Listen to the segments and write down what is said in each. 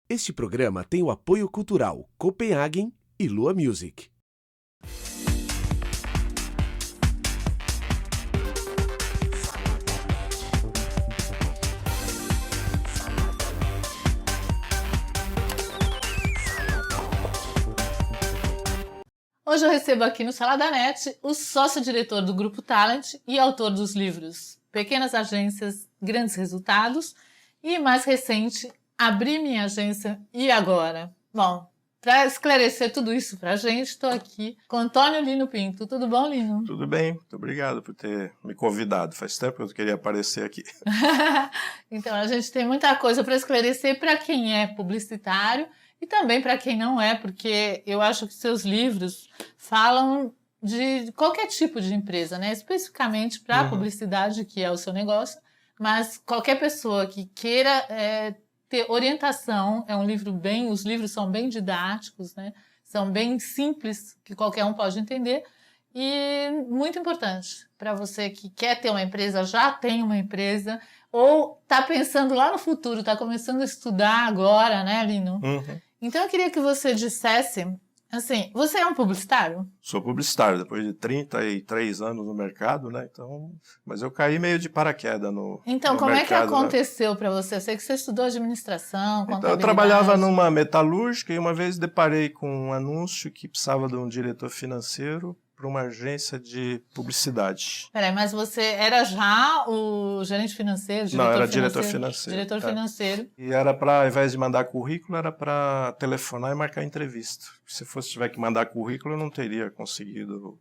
Este programa tem o apoio cultural Copenhagen e Lua Music. Hoje eu recebo aqui no Sala da Net o sócio-diretor do Grupo Talent e autor dos livros Pequenas Agências, Grandes Resultados e, mais recente, Abri Minha Agência e Agora. Bom, para esclarecer tudo isso para a gente, estou aqui com Antônio Lino Pinto. Tudo bom, Lino? Tudo bem, muito obrigado por ter me convidado. Faz tempo que eu queria aparecer aqui. Então, a gente tem muita coisa para esclarecer para quem é publicitário e também para quem não é, porque eu acho que seus livros falam de qualquer tipo de empresa, né? Especificamente para a publicidade, que é o seu negócio, mas qualquer pessoa que queira ter orientação, os livros são bem didáticos, né? São bem simples, que qualquer um pode entender, e muito importante para você que quer ter uma empresa, já tem uma empresa, ou está pensando lá no futuro, está começando a estudar agora, né, Lino? Então eu queria que você dissesse, assim, você é um publicitário? Sou publicitário, depois de 33 anos no mercado, né? Então, mas eu caí meio de paraquedas no Então, no como mercado, é que aconteceu para você? Eu sei que você estudou administração, Então, eu contabilidade. trabalhava numa metalúrgica e uma vez deparei com um anúncio que precisava de um diretor financeiro para uma agência de publicidade. Peraí, mas você era já o gerente financeiro? Não, era diretor financeiro. Diretor financeiro. E era para, ao invés de mandar currículo, era para telefonar e marcar entrevista. Se tiver que mandar currículo, eu não teria conseguido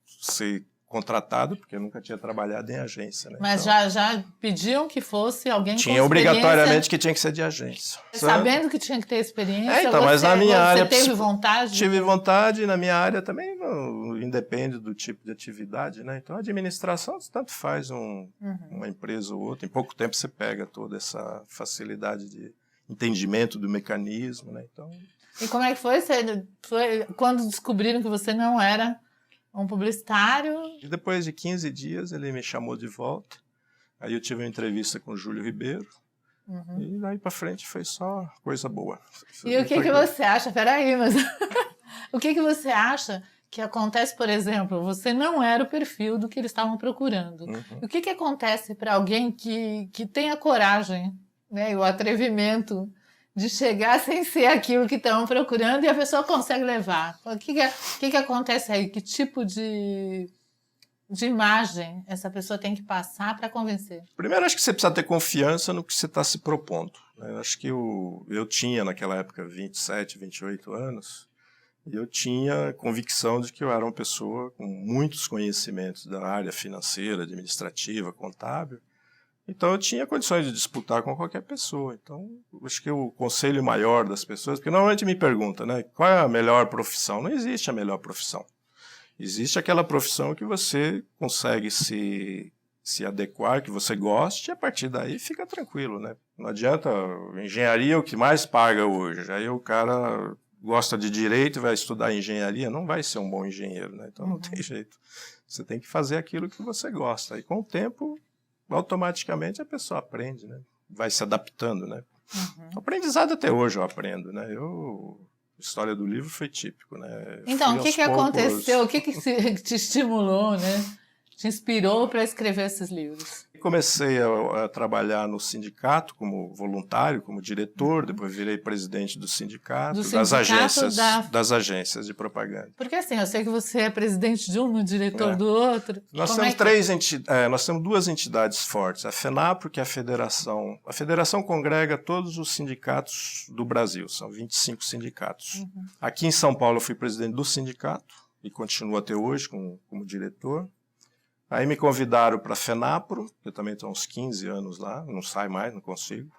ser contratado, porque eu nunca tinha trabalhado em agência. Né? Mas então, já pediam que fosse alguém tinha com obrigatoriamente que tinha que ser de agência. Sabendo que tinha que ter experiência, então, mas na minha área, você teve vontade? Tive vontade, e na minha área também não independe do tipo de atividade, né? Então, a administração, tanto faz uma empresa ou outra, em pouco tempo você pega toda essa facilidade de entendimento do mecanismo, né? Então... E como é que foi? Foi quando descobriram que você não era um publicitário? E depois de 15 dias ele me chamou de volta. Aí eu tive uma entrevista com o Júlio Ribeiro. E daí pra frente foi só coisa boa. E o que você acha? Peraí, mas o que você acha que acontece, por exemplo, você não era o perfil do que eles estavam procurando. O que acontece para alguém que tem a coragem, né, e o atrevimento de chegar sem ser aquilo que estão procurando e a pessoa consegue levar? O que acontece aí? Que tipo de imagem essa pessoa tem que passar para convencer? Primeiro, acho que você precisa ter confiança no que você está se propondo. Eu acho que eu tinha, naquela época, 27, 28 anos, e eu tinha convicção de que eu era uma pessoa com muitos conhecimentos da área financeira, administrativa, contábil. Então, eu tinha condições de disputar com qualquer pessoa. Então, acho que o conselho maior das pessoas... Porque normalmente me perguntam, né, qual é a melhor profissão? Não existe a melhor profissão. Existe aquela profissão que você consegue se adequar, que você goste, e a partir daí fica tranquilo, né? Não adianta, engenharia é o que mais paga hoje. Aí o cara gosta de direito e vai estudar engenharia, não vai ser um bom engenheiro, né? Então não tem jeito. Você tem que fazer aquilo que você gosta. E com o tempo, automaticamente a pessoa aprende, né? Vai se adaptando, né? O aprendizado até hoje eu aprendo, né? A história do livro foi típico, né? Então, o que aconteceu? O que te estimulou, né? Te inspirou para escrever esses livros? Comecei a trabalhar no sindicato como voluntário, como diretor, depois virei presidente do sindicato, das agências de propaganda. Porque assim, eu sei que você é presidente de um, diretor do outro. Nós temos nós temos duas entidades fortes, a FENAPRO, que é a federação. A federação congrega todos os sindicatos do Brasil, são 25 sindicatos. Aqui em São Paulo eu fui presidente do sindicato e continuo até hoje como diretor. Aí me convidaram para a FENAPRO, eu também estou há uns 15 anos lá, não saio mais, não consigo.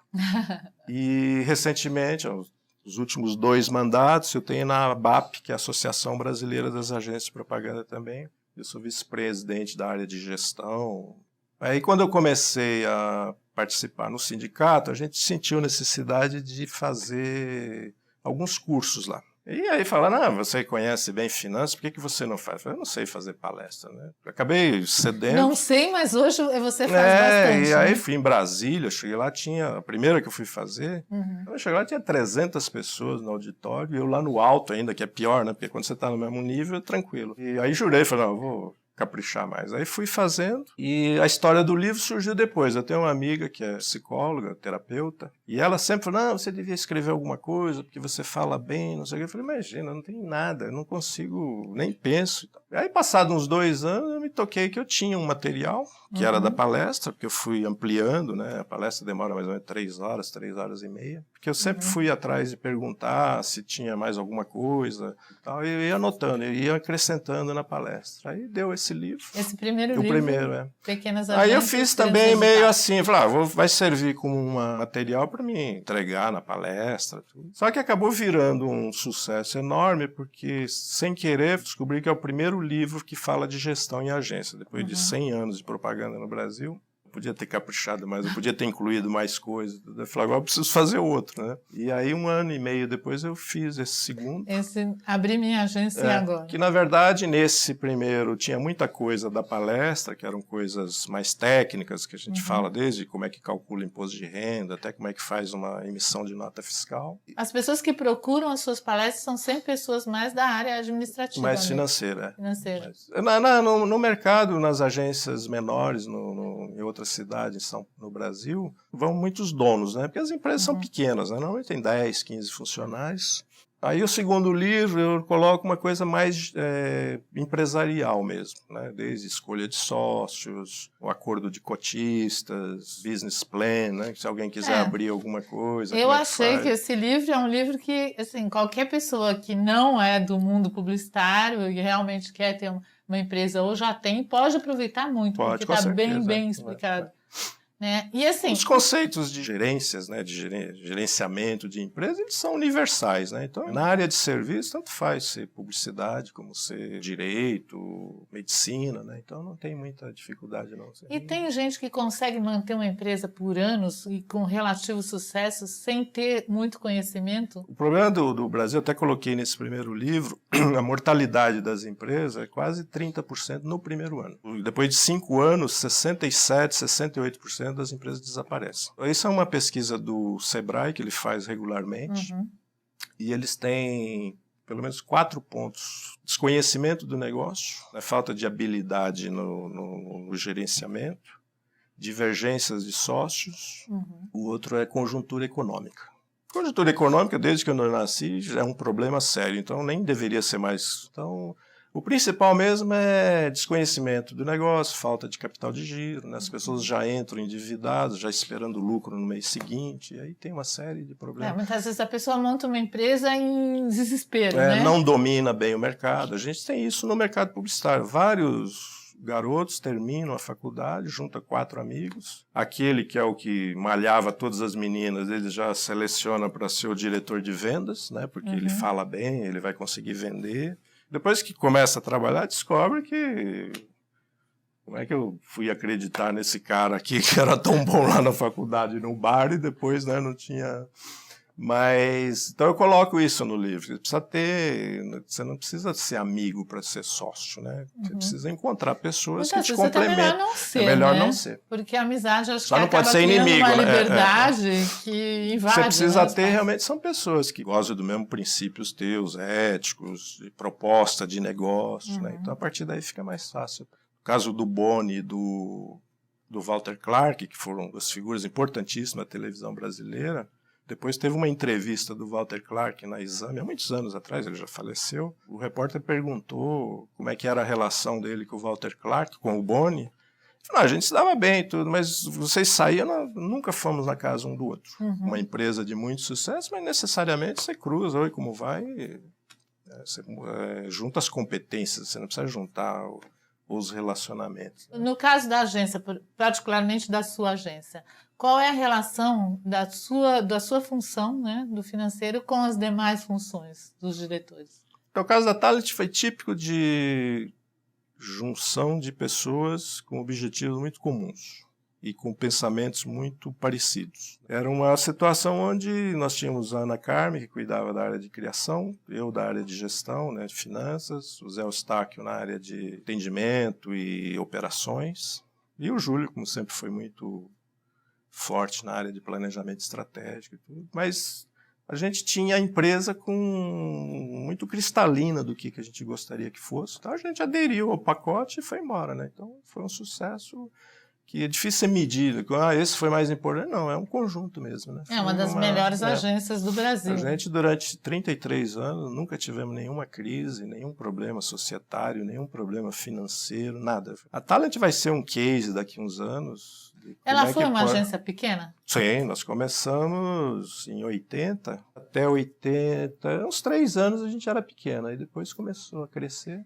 E recentemente, os últimos 2 mandatos, eu tenho na ABAP, que é a Associação Brasileira das Agências de Propaganda também. Eu sou vice-presidente da área de gestão. Aí quando eu comecei a participar no sindicato, a gente sentiu necessidade de fazer alguns cursos lá. E aí falaram, você conhece bem finanças, por que você não faz? Eu falei, eu não sei fazer palestra, né? Eu acabei cedendo. Não sei, mas hoje você faz bastante. E aí né? fui em Brasília, cheguei lá, a primeira que eu fui fazer, eu cheguei lá, tinha 300 pessoas no auditório, e eu lá no alto ainda, que é pior, né? Porque quando você tá no mesmo nível, é tranquilo. E aí jurei, falei, não, eu vou caprichar mais. Aí fui fazendo, e a história do livro surgiu depois. Eu tenho uma amiga que é psicóloga, terapeuta, e ela sempre falou, não, você devia escrever alguma coisa, porque você fala bem, não sei o que. Eu falei, imagina, não tem nada, eu não consigo, nem penso. Aí, passados uns 2 anos, eu me toquei que eu tinha um material, que era da palestra, porque eu fui ampliando, né? A palestra demora mais ou menos 3 horas, 3 horas e meia. Porque eu sempre fui atrás de perguntar se tinha mais alguma coisa e tal. E eu ia anotando, eu ia acrescentando na palestra. Aí deu esse livro. Esse primeiro o livro, primeiro, é. Pequenas Aí eu Agências, fiz Grandes também meio Resultados. assim, falei, vai servir como um material para me entregar na palestra. Tudo. Só que acabou virando um sucesso enorme, porque sem querer descobri que é o primeiro livro que fala de gestão em agência. Depois de 100 anos de propaganda no Brasil, eu podia ter caprichado mais, eu podia ter incluído mais coisas. Eu falei, agora eu preciso fazer outro, né? E aí 1 ano e meio depois eu fiz esse segundo. Abri minha agência agora. Que na verdade nesse primeiro tinha muita coisa da palestra, que eram coisas mais técnicas que a gente fala, desde como é que calcula imposto de renda, até como é que faz uma emissão de nota fiscal. As pessoas que procuram as suas palestras são sempre pessoas mais da área administrativa. Mais né? financeira. Financeira. No mercado, nas agências menores, em outras cidades no Brasil, vão muitos donos, né? Porque as empresas são pequenas, né? Normalmente tem 10, 15 funcionários. Aí o segundo livro eu coloco uma coisa mais empresarial mesmo, né? Desde escolha de sócios, o acordo de cotistas, business plan, né? Se alguém quiser abrir alguma coisa. Eu achei que esse livro é um livro que, assim, qualquer pessoa que não é do mundo publicitário e realmente quer ter uma empresa ou já tem, pode aproveitar muito, porque está bem explicado. Né? E assim, os conceitos de gerências, né, de gerenciamento de empresas, eles são universais, né? Então, na área de serviço, tanto faz ser publicidade como ser direito, medicina, né? Então não tem muita dificuldade não. E tem gente que consegue manter uma empresa por anos e com relativo sucesso sem ter muito conhecimento? O problema do Brasil, até coloquei nesse primeiro livro, a mortalidade das empresas é quase 30% no primeiro ano. Depois de 5 anos, 67%, 68% das empresas desaparecem. Isso é uma pesquisa do Sebrae que ele faz regularmente e eles têm pelo menos 4 pontos. Desconhecimento do negócio, falta de habilidade no gerenciamento, divergências de sócios, o outro é conjuntura econômica. Conjuntura econômica, desde que eu não nasci, já é um problema sério, então nem deveria ser mais... Então, o principal mesmo é desconhecimento do negócio, falta de capital de giro, né? As pessoas já entram endividadas, já esperando lucro no mês seguinte, e aí tem uma série de problemas. Muitas vezes a pessoa monta uma empresa em desespero, né? Não domina bem o mercado. A gente tem isso no mercado publicitário. Vários garotos terminam a faculdade, junta 4 amigos. Aquele que é o que malhava todas as meninas, ele já seleciona para ser o diretor de vendas, né? Porque ele fala bem, ele vai conseguir vender. Depois que começa a trabalhar, descobre que... Como é que eu fui acreditar nesse cara aqui que era tão bom lá na faculdade, no bar, e depois, né, não tinha... Mas, então eu coloco isso no livro. Você não precisa ser amigo para ser sócio, né? Você precisa encontrar pessoas que te complementam. É melhor não ser, melhor né? não ser. Porque a amizade, acho Só que não acaba pode ser criando inimigo, uma né? liberdade que invade. Você precisa né, ter, realmente, são pessoas que gostam do mesmo princípios teus, éticos, de proposta de negócio, né? Então, a partir daí fica mais fácil. No caso do Boni e do Walter Clark, que foram as figuras importantíssimas da televisão brasileira, depois teve uma entrevista do Walter Clark na Exame, há muitos anos atrás, ele já faleceu. O repórter perguntou como é que era a relação dele com o Walter Clark, com o Boni. Ele falou, a gente se dava bem e tudo, mas vocês saíam, nunca fomos na casa um do outro. Uma empresa de muito sucesso, mas necessariamente você cruza, oi, como vai? Você junta as competências, você não precisa juntar os relacionamentos. No caso da agência, particularmente da sua agência, qual é a relação da sua função, né, do financeiro, com as demais funções dos diretores? Então, o caso da Talent foi típico de junção de pessoas com objetivos muito comuns. e com pensamentos muito parecidos. Era uma situação onde nós tínhamos a Ana Carme, que cuidava da área de criação, eu da área de gestão, né, de finanças, o Zé Eustáquio na área de atendimento e operações, e o Júlio, como sempre, foi muito forte na área de planejamento estratégico e tudo, mas a gente tinha a empresa muito cristalina do que a gente gostaria que fosse. Então a gente aderiu ao pacote e foi embora, né? Então foi um sucesso que é difícil ser medido. Esse foi mais importante. Não, é um conjunto mesmo, né? É uma das melhores agências do Brasil. A gente, durante 33 anos, nunca tivemos nenhuma crise, nenhum problema societário, nenhum problema financeiro, nada. A Talent vai ser um case daqui a uns anos. Ela foi uma agência pequena? Sim, nós começamos em 80, até 80, uns 3 anos a gente era pequena, e depois começou a crescer.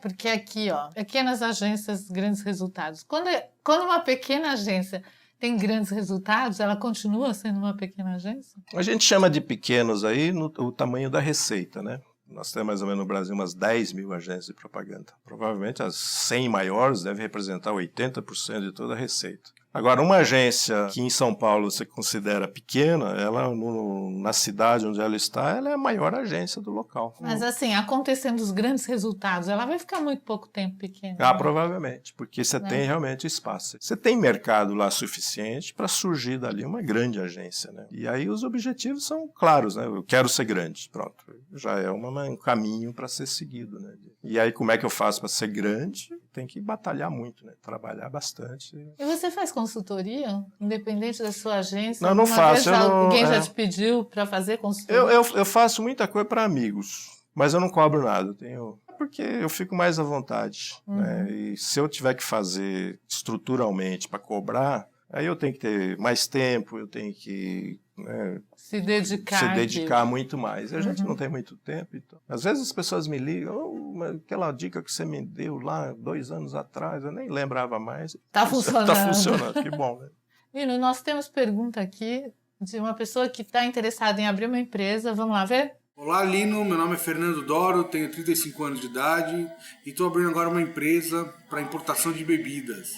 Porque aqui, ó, pequenas agências, grandes resultados. Quando uma pequena agência tem grandes resultados, ela continua sendo uma pequena agência? A gente chama de pequenos aí o tamanho da receita, né? Nós temos mais ou menos no Brasil umas 10 mil agências de propaganda. Provavelmente as 100 maiores devem representar 80% de toda a receita. Agora, uma agência que em São Paulo você considera pequena, ela na cidade onde ela está, ela é a maior agência do local. Mas assim, acontecendo os grandes resultados, ela vai ficar muito pouco tempo pequena. Ah, provavelmente, porque você tem realmente espaço. Você tem mercado lá suficiente para surgir dali uma grande agência, né? E aí os objetivos são claros, né? Eu quero ser grande, pronto. Já é um caminho para ser seguido, né? E aí como é que eu faço para ser grande? Tem que batalhar muito, né? Trabalhar bastante. E você faz consultoria? Independente da sua agência? Não faço. Alguém já te pediu para fazer consultoria? Eu faço muita coisa para amigos, mas eu não cobro nada. Porque eu fico mais à vontade. Né? E se eu tiver que fazer estruturalmente para cobrar, aí eu tenho que ter mais tempo, eu tenho que... Né, se dedicar muito mais. A gente não tem muito tempo. Então. Às vezes as pessoas me ligam, aquela dica que você me deu lá 2 anos atrás, eu nem lembrava mais. Está funcionando. Está funcionando, que bom. Né? Lino, nós temos pergunta aqui de uma pessoa que está interessada em abrir uma empresa. Vamos lá ver? Olá, Lino. Meu nome é Fernando Doro, tenho 35 anos de idade e estou abrindo agora uma empresa para importação de bebidas.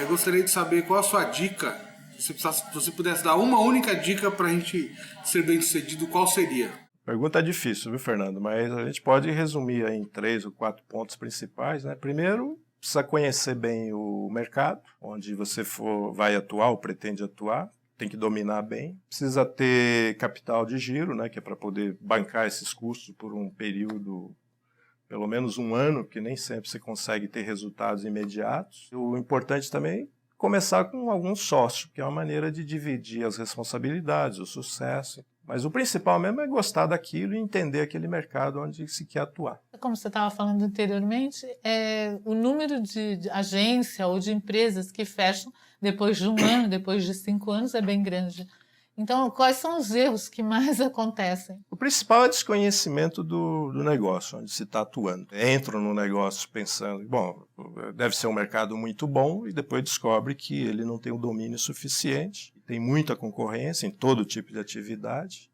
Gostaria de saber qual a sua dica. Se você pudesse dar uma única dica para a gente ser bem sucedido, qual seria? Pergunta difícil, viu, Fernando? Mas a gente pode resumir aí em 3 ou 4 pontos principais, né? Primeiro, precisa conhecer bem o mercado, onde você vai atuar ou pretende atuar. Tem que dominar bem. Precisa ter capital de giro, né? Que é para poder bancar esses custos por um período, pelo menos 1 ano, que nem sempre você consegue ter resultados imediatos. O importante também começar com algum sócio, que é uma maneira de dividir as responsabilidades, o sucesso. Mas o principal mesmo é gostar daquilo e entender aquele mercado onde se quer atuar. Como você estava falando anteriormente, o número de agência ou de empresas que fecham depois de 1 ano, depois de 5 anos, é bem grande. Então, quais são os erros que mais acontecem? O principal é o desconhecimento do negócio, onde se está atuando. Entram no negócio pensando, bom, deve ser um mercado muito bom, e depois descobre que ele não tem o domínio suficiente, tem muita concorrência em todo tipo de atividade,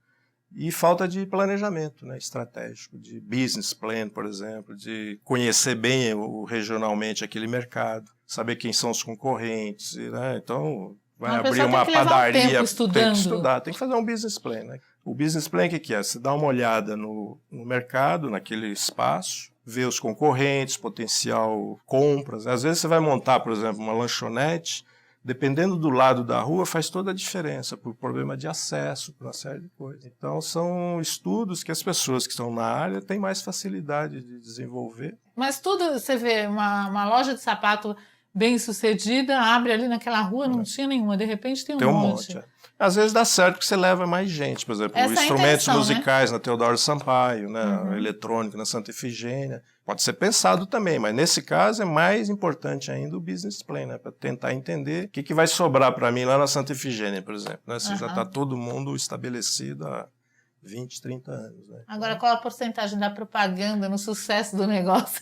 e falta de planejamento, né, estratégico, de business plan, por exemplo, de conhecer bem regionalmente aquele mercado, saber quem são os concorrentes, né, então... Vai abrir uma padaria, tem que estudar, tem que fazer um business plan. Né? O business plan, o que é? Você dá uma olhada no mercado, naquele espaço, vê os concorrentes, potencial compras. Às vezes você vai montar, por exemplo, uma lanchonete, dependendo do lado da rua, faz toda a diferença, por problema de acesso, por uma série de coisas. Então, são estudos que as pessoas que estão na área têm mais facilidade de desenvolver. Mas tudo, você vê, uma loja de sapato bem sucedida, abre ali naquela rua, não tinha nenhuma, de repente tem um monte. Às vezes dá certo porque você leva mais gente, por exemplo, instrumentos musicais, né? Na Teodoro Sampaio, né? Eletrônico na Santa Efigênia. Pode ser pensado também, mas nesse caso é mais importante ainda o business plan, né? Para tentar entender o que vai sobrar para mim lá na Santa Efigênia, por exemplo. Né? Se já está todo mundo estabelecido há 20, 30 anos. Né? Agora, qual a porcentagem da propaganda no sucesso do negócio?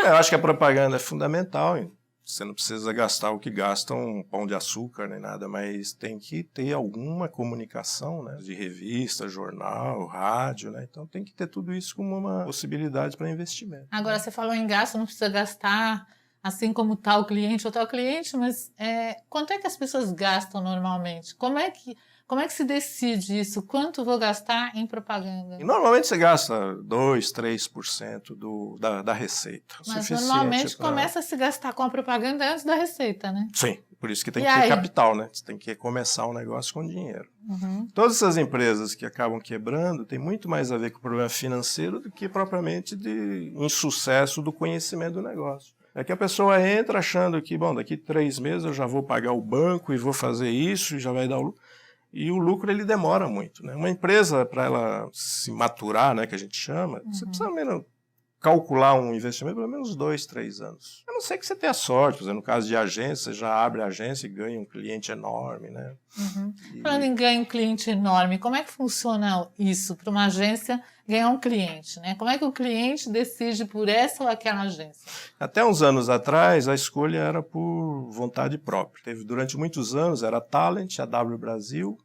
Eu acho que a propaganda é fundamental, hein? Você não precisa gastar o que gasta um pão de açúcar nem nada, mas tem que ter alguma comunicação, né? De revista, jornal, rádio, né? Então tem que ter tudo isso como uma possibilidade para investimento. Agora, você falou em gasto, não precisa gastar assim como tal cliente ou tal cliente, mas quanto é que as pessoas gastam normalmente? Como é que se decide isso? Quanto vou gastar em propaganda? E normalmente você gasta 2, 3% da receita. Mas Suficiente normalmente pra... começa a se gastar com a propaganda antes da receita, né? Sim, por isso que tem E que ter aí? capital, né? Você tem que começar um negócio com dinheiro. Uhum. Todas essas empresas que acabam quebrando tem muito mais a ver com o problema financeiro do que propriamente de insucesso do conhecimento do negócio. É que a pessoa entra achando que, bom, daqui 3 meses eu já vou pagar o banco e vou fazer isso e já vai dar o lucro. E o lucro ele demora muito, né? Uma empresa, para ela se maturar, né, que a gente chama, você precisa menos calcular um investimento pelo menos 2, 3 anos. A não ser que você tenha sorte, por exemplo, no caso de agência, você já abre a agência e ganha um cliente enorme, né? Uhum. Falando em ganhar um cliente enorme, como é que funciona isso para uma agência ganhar um cliente, né? Como é que o cliente decide por essa ou aquela agência? Até uns anos atrás, a escolha era por vontade própria. Durante muitos anos, era a Talent, a W Brasil,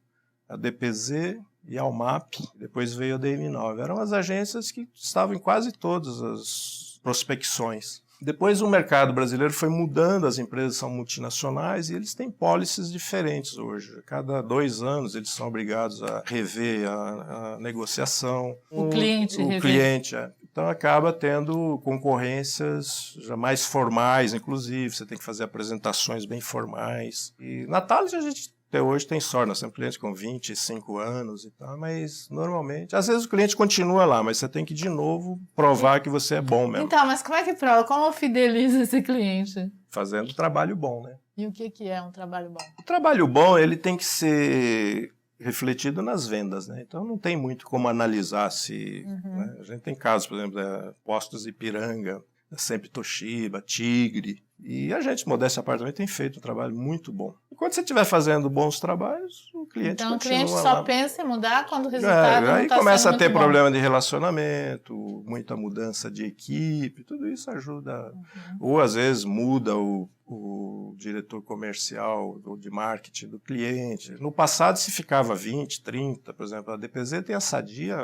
a DPZ e a Almap. Depois veio a DM9. Eram as agências que estavam em quase todas as prospecções. Depois o mercado brasileiro foi mudando, as empresas são multinacionais e eles têm policies diferentes hoje. A cada 2 anos eles são obrigados a rever a negociação. O cliente rever. O cliente, Então acaba tendo concorrências já mais formais, inclusive. Você tem que fazer apresentações bem formais. E na Thales a gente até hoje tem sorte, nós temos clientes com 25 anos e tal, mas normalmente, às vezes o cliente continua lá, mas você tem que de novo provar que você é bom mesmo. Então, mas como é que prova? Como fideliza esse cliente? Fazendo trabalho bom, né? E o que é um trabalho bom? O trabalho bom, ele tem que ser refletido nas vendas, né? Então não tem muito como analisar se... Né? A gente tem casos, por exemplo, Postos Ipiranga, sempre Toshiba, Tigre, e a gente, modéstia à parte, também tem feito um trabalho muito bom. E quando você estiver fazendo bons trabalhos, o cliente então, continua lá. Então o cliente só pensa em mudar quando o resultado não Aí está começa sendo a ter muito problema de relacionamento, muita mudança de equipe, tudo isso ajuda. Ou às vezes muda o diretor comercial ou de marketing do cliente. No passado se ficava 20, 30, por exemplo, a DPZ tem a Sadia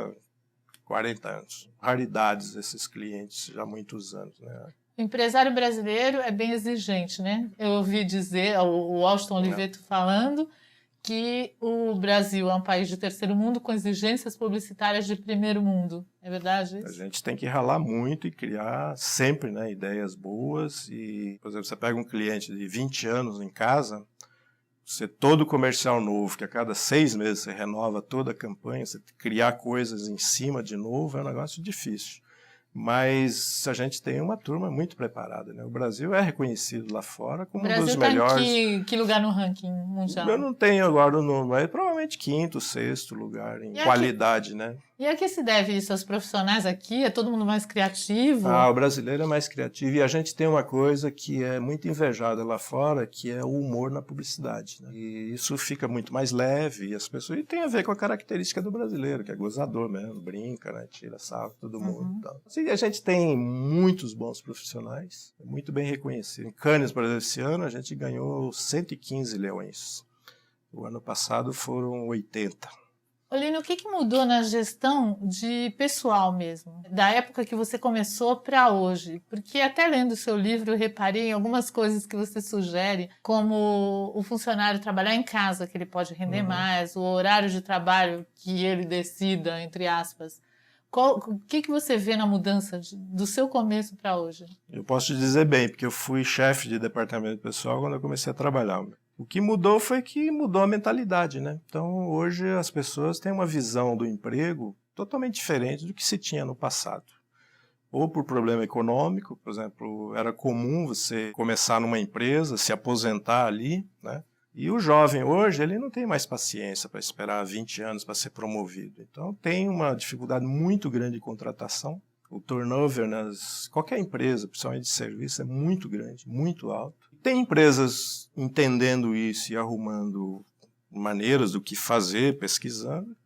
40 anos. Raridades esses clientes já há muitos anos, né? O empresário brasileiro é bem exigente, né? Eu ouvi dizer, o Austin Oliveto falando, que o Brasil é um país de terceiro mundo com exigências publicitárias de primeiro mundo. É verdade isso? A gente tem que ralar muito e criar sempre, né, ideias boas. E, por exemplo, você pega um cliente de 20 anos em casa, você todo comercial novo, que a cada 6 meses você renova toda a campanha, você criar coisas em cima de novo é um negócio difícil. Mas a gente tem uma turma muito preparada, né? O Brasil é reconhecido lá fora como um dos melhores. O Brasil está em que lugar no ranking mundial? Eu não tenho agora o número, mas provavelmente 5º, 6º lugar em qualidade, né? E a que se deve isso? Aos profissionais aqui? É todo mundo mais criativo? O brasileiro é mais criativo e a gente tem uma coisa que é muito invejada lá fora, que é o humor na publicidade, né? E isso fica muito mais leve e as pessoas... E tem a ver com a característica do brasileiro, que é gozador mesmo, brinca, né? Tira sarro todo mundo e tal. Assim, a gente tem muitos bons profissionais, muito bem reconhecido. Em Cannes, por exemplo, esse ano a gente ganhou 115 leões. O ano passado foram 80. Olino, o que mudou na gestão de pessoal mesmo? Da época que você começou para hoje? Porque até lendo o seu livro eu reparei em algumas coisas que você sugere, como o funcionário trabalhar em casa, que ele pode render mais, o horário de trabalho que ele decida, entre aspas. O que você vê na mudança do seu começo para hoje? Eu posso te dizer bem, porque eu fui chefe de departamento pessoal quando eu comecei a trabalhar. O que mudou foi que mudou a mentalidade, né? Então, hoje as pessoas têm uma visão do emprego totalmente diferente do que se tinha no passado. Ou por problema econômico, por exemplo, era comum você começar numa empresa, se aposentar ali, né? E o jovem hoje, ele não tem mais paciência para esperar 20 anos para ser promovido. Então, tem uma dificuldade muito grande de contratação. O turnover qualquer empresa, principalmente de serviço, é muito grande, muito alto. Tem empresas entendendo isso e arrumando maneiras do que fazer, pesquisando.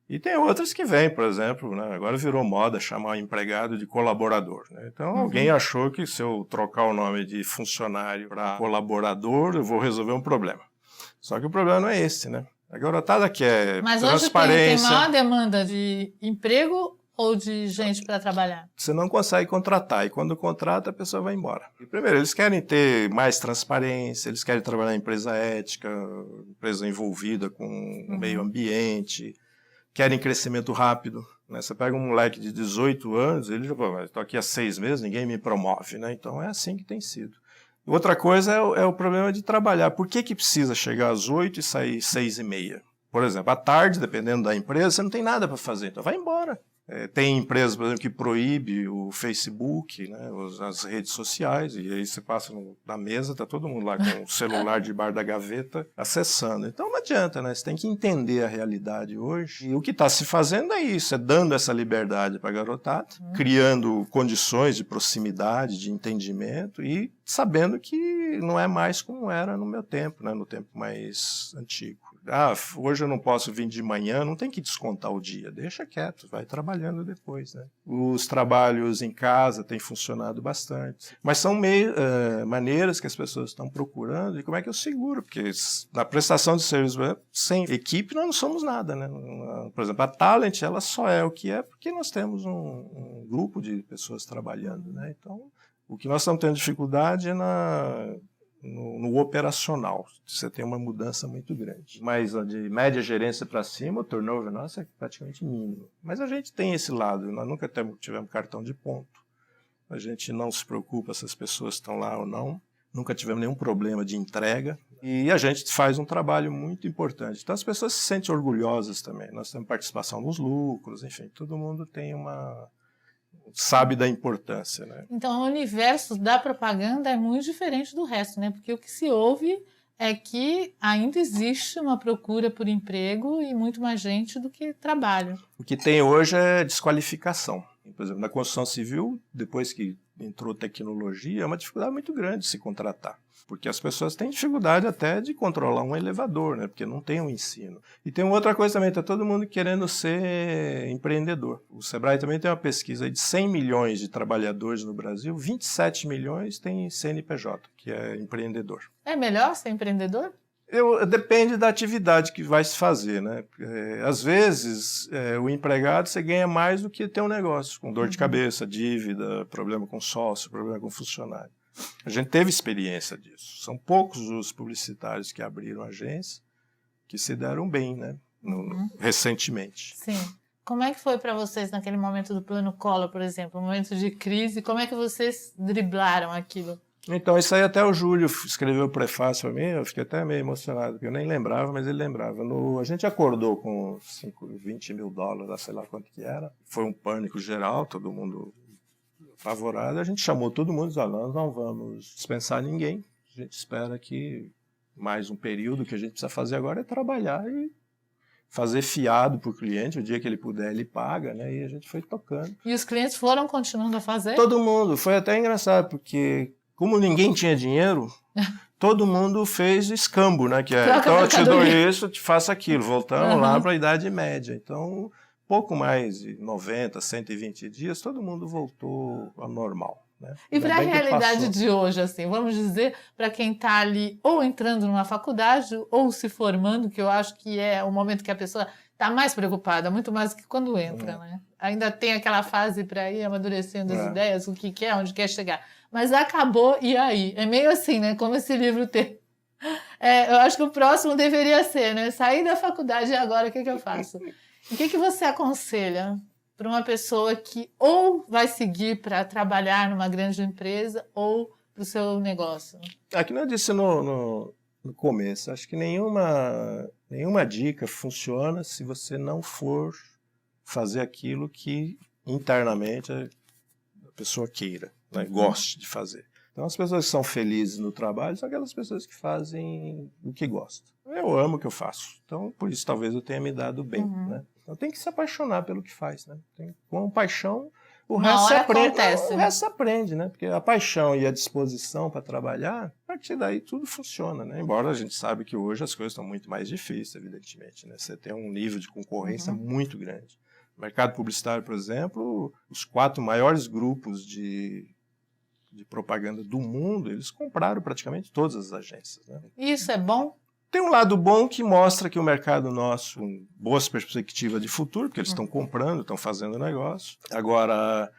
E tem outras que vêm, por exemplo, né? Agora virou moda chamar o empregado de colaborador, né? Então alguém achou que se eu trocar o nome de funcionário para colaborador, eu vou resolver um problema. Só que o problema não é esse, né? A garotada quer Mas transparência. Mas hoje tem maior demanda de emprego ou de gente para trabalhar? Você não consegue contratar, e quando contrata, a pessoa vai embora. E, primeiro, eles querem ter mais transparência, eles querem trabalhar em empresa ética, empresa envolvida com o meio ambiente, querem crescimento rápido. Né? Você pega um moleque de 18 anos, ele já fala, estou aqui há 6 meses, ninguém me promove. Né? Então, é assim que tem sido. Outra coisa é o problema de trabalhar. Por que precisa chegar às 8 e sair 6h30? Por exemplo, à tarde, dependendo da empresa, você não tem nada para fazer, então vai embora. Tem empresas, por exemplo, que proíbe o Facebook, né, as redes sociais, e aí você passa na mesa, está todo mundo lá com o celular debaixo da gaveta acessando. Então não adianta, né? Você tem que entender a realidade hoje. E o que está se fazendo é isso, é dando essa liberdade para a garotada, criando condições de proximidade, de entendimento e sabendo que não é mais como era no meu tempo, né, no tempo mais antigo. Hoje eu não posso vir de manhã, não tem que descontar o dia, deixa quieto, vai trabalhando depois. Né? Os trabalhos em casa têm funcionado bastante, mas são maneiras que as pessoas estão procurando e como é que eu seguro, porque na prestação de serviço sem equipe nós não somos nada. Né? Por exemplo, a Talent ela só é o que é porque nós temos um grupo de pessoas trabalhando. Né? Então, o que nós estamos tendo dificuldade é no operacional, você tem uma mudança muito grande. Mas de média gerência para cima, o turnover nosso é praticamente mínimo. Mas a gente tem esse lado, nós nunca tivemos cartão de ponto. A gente não se preocupa se as pessoas estão lá ou não. Nunca tivemos nenhum problema de entrega. E a gente faz um trabalho muito importante. Então as pessoas se sentem orgulhosas também. Nós temos participação nos lucros, enfim, todo mundo sabe da importância, né? Então, o universo da propaganda é muito diferente do resto, né? Porque o que se ouve é que ainda existe uma procura por emprego e muito mais gente do que trabalho. O que tem hoje é desqualificação. Por exemplo, na construção civil, depois que entrou tecnologia, é uma dificuldade muito grande se contratar. Porque as pessoas têm dificuldade até de controlar um elevador, né? Porque não tem um ensino. E tem uma outra coisa também, está todo mundo querendo ser empreendedor. O Sebrae também tem uma pesquisa de 100 milhões de trabalhadores no Brasil, 27 milhões tem CNPJ, que é empreendedor. É melhor ser empreendedor? Depende da atividade que vai se fazer, né? Às vezes, o empregado você ganha mais do que ter um negócio, com dor de cabeça, dívida, problema com sócio, problema com funcionário. A gente teve experiência disso. São poucos os publicitários que abriram agência que se deram bem, né? Recentemente. Sim. Como é que foi para vocês naquele momento do Plano Collor, por exemplo, um momento de crise? Como é que vocês driblaram aquilo? Então, isso aí até o Júlio escreveu o prefácio para mim, eu fiquei até meio emocionado, porque eu nem lembrava, mas ele lembrava. A gente acordou com 20 mil dólares, sei lá quanto que era. Foi um pânico geral, todo mundo apavorado. A gente chamou todo mundo e disse, nós não vamos dispensar ninguém. A gente espera que mais um período que a gente precisa fazer agora é trabalhar e fazer fiado para o cliente. O dia que ele puder, ele paga, né? E a gente foi tocando. E os clientes foram continuando a fazer? Todo mundo. Foi até engraçado, porque como ninguém tinha dinheiro, todo mundo fez escambo, né? Que é, então eu te dou isso, eu te faço aquilo. Voltamos lá para a Idade Média. Então, pouco mais de 90, 120 dias, todo mundo voltou ao normal. Né? E para a realidade de hoje, assim, vamos dizer, para quem está ali ou entrando numa faculdade ou se formando, que eu acho que é o momento que a pessoa está mais preocupada, muito mais do que quando entra, né? Ainda tem aquela fase para ir amadurecendo as ideias, o que quer, onde quer chegar. Mas acabou, e aí? É meio assim, né? Como esse livro tem. Eu acho que o próximo deveria ser, né? Sair da faculdade e agora o que eu faço? O que você aconselha para uma pessoa que ou vai seguir para trabalhar numa grande empresa ou para o seu negócio? Aqui eu disse no começo, acho que nenhuma dica funciona se você não for fazer aquilo que internamente a pessoa queira, né, goste de fazer. Então as pessoas que são felizes no trabalho são aquelas pessoas que fazem o que gostam. Eu amo o que eu faço, então por isso talvez eu tenha me dado bem, né? Então tem que se apaixonar pelo que faz, né? Com paixão, o resto se aprende, né? Porque a paixão e a disposição para trabalhar, a partir daí tudo funciona, né? Embora a gente sabe que hoje as coisas estão muito mais difíceis, evidentemente, né? Você tem um nível de concorrência muito grande. No mercado publicitário, por exemplo, os 4 maiores grupos de propaganda do mundo, eles compraram praticamente todas as agências, né? Isso é bom? tem um lado bom que mostra que o mercado nosso, boas perspectivas de futuro, porque eles estão comprando, estão fazendo negócio. Agora,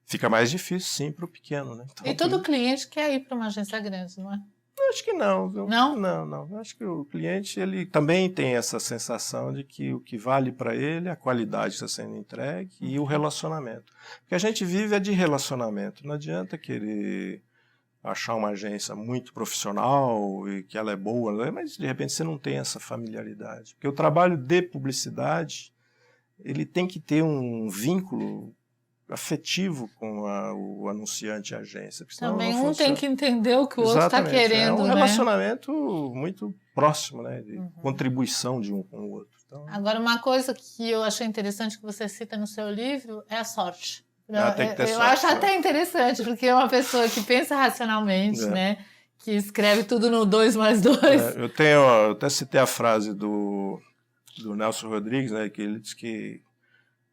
fica mais difícil, sim, para o pequeno, né? Então, E todo cliente quer ir para uma agência grande, não é? eu acho que não, viu? Não? Não. Eu acho que o cliente, ele também tem essa sensação de que o que vale para ele é a qualidade que está sendo entregue e o relacionamento. Porque a gente vive de relacionamento. Não adianta querer achar uma agência muito profissional e que ela é boa, né? Mas de repente você não tem essa familiaridade. Porque o trabalho de publicidade, ele tem que ter um vínculo afetivo com o anunciante e a agência. Também um tem que entender o que o outro está querendo, é um né? relacionamento muito próximo, né? De contribuição de um com o outro. Então, Agora, uma coisa que eu achei interessante que você cita no seu livro é a sorte. tem que ter Eu sorte, acho até interessante, porque é uma pessoa que pensa racionalmente, né? Que escreve tudo no 2 mais 2. Eu até citei a frase do Nelson Rodrigues, né? Que ele diz que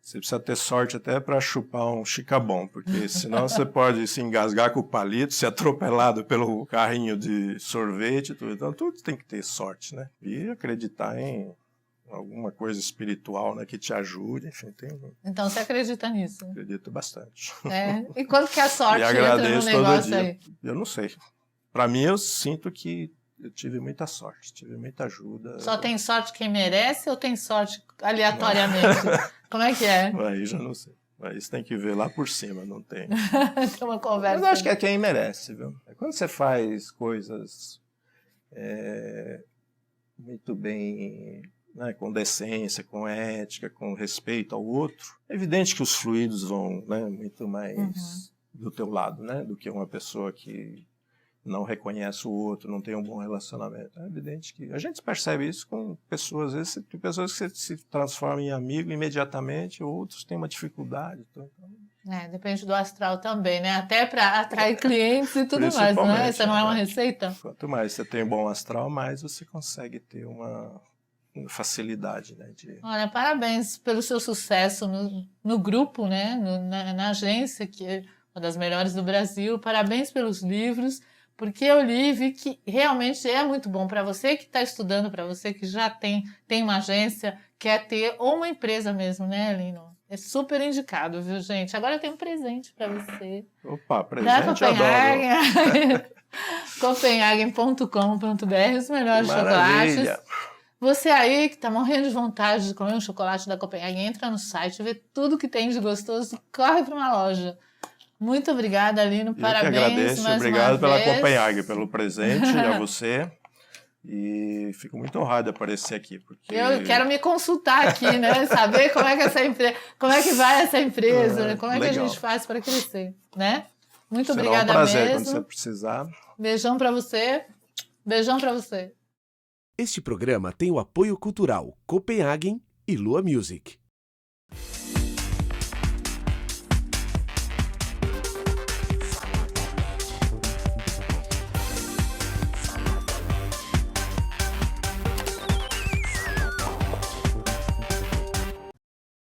você precisa ter sorte até para chupar um chicabom, porque senão você pode se engasgar com o palito, ser atropelado pelo carrinho de sorvete, tudo. Então tudo tem que ter sorte, né? E acreditar em alguma coisa espiritual, né, que te ajude, enfim. Então você acredita nisso? Acredito bastante. E quando que a sorte e entra no agradeço negócio todo dia. aí? Eu não sei. Para mim, eu sinto que eu tive muita sorte, tive muita ajuda. Só tem sorte quem merece ou tem sorte aleatoriamente? Como é que é? Aí já não sei. Aí você tem que ver lá por cima, não tem. Tem uma conversa. Mas eu acho que é quem merece, viu? Quando você faz coisas muito bem, né, com decência, com ética, com respeito ao outro, é evidente que os fluidos vão, né, muito mais do teu lado, né, do que uma pessoa que não reconhece o outro, não tem um bom relacionamento. É evidente que a gente percebe isso com pessoas, às vezes, tem pessoas que se transformam em amigo imediatamente, outros têm uma dificuldade. Então, depende do astral também, né? Até para atrair clientes e tudo mais, não é? Essa não é uma receita? Quanto mais você tem um bom astral, mais você consegue ter uma facilidade, né? Olha, parabéns pelo seu sucesso no grupo, né? Na agência, que é uma das melhores do Brasil. Parabéns pelos livros. Porque eu li e vi que realmente é muito bom para você que está estudando, para você que já tem uma agência, quer ter, ou uma empresa mesmo, né, Lino? É super indicado, viu, gente? Agora eu tenho um presente para você. Opa, presente eu adoro. Copenhagen.com.br, os melhores chocolates. Você aí que está morrendo de vontade de comer um chocolate da Copenhagen, entra no site, vê tudo que tem de gostoso e corre para uma loja. Muito obrigada, Lino. Parabéns. Eu que agradeço. Mais Obrigado uma pela vez. Copenhagen, pelo presente e a você. E fico muito honrado de aparecer aqui. Porque... Eu quero me consultar aqui, né? Saber como é que essa empresa, como é que vai essa empresa, né? Como é legal. que a gente faz para crescer, né? Muito Será obrigada um prazer mesmo. quando você precisar. Beijão para você. Beijão para você. Este programa tem o apoio cultural Copenhagen e Lua Music.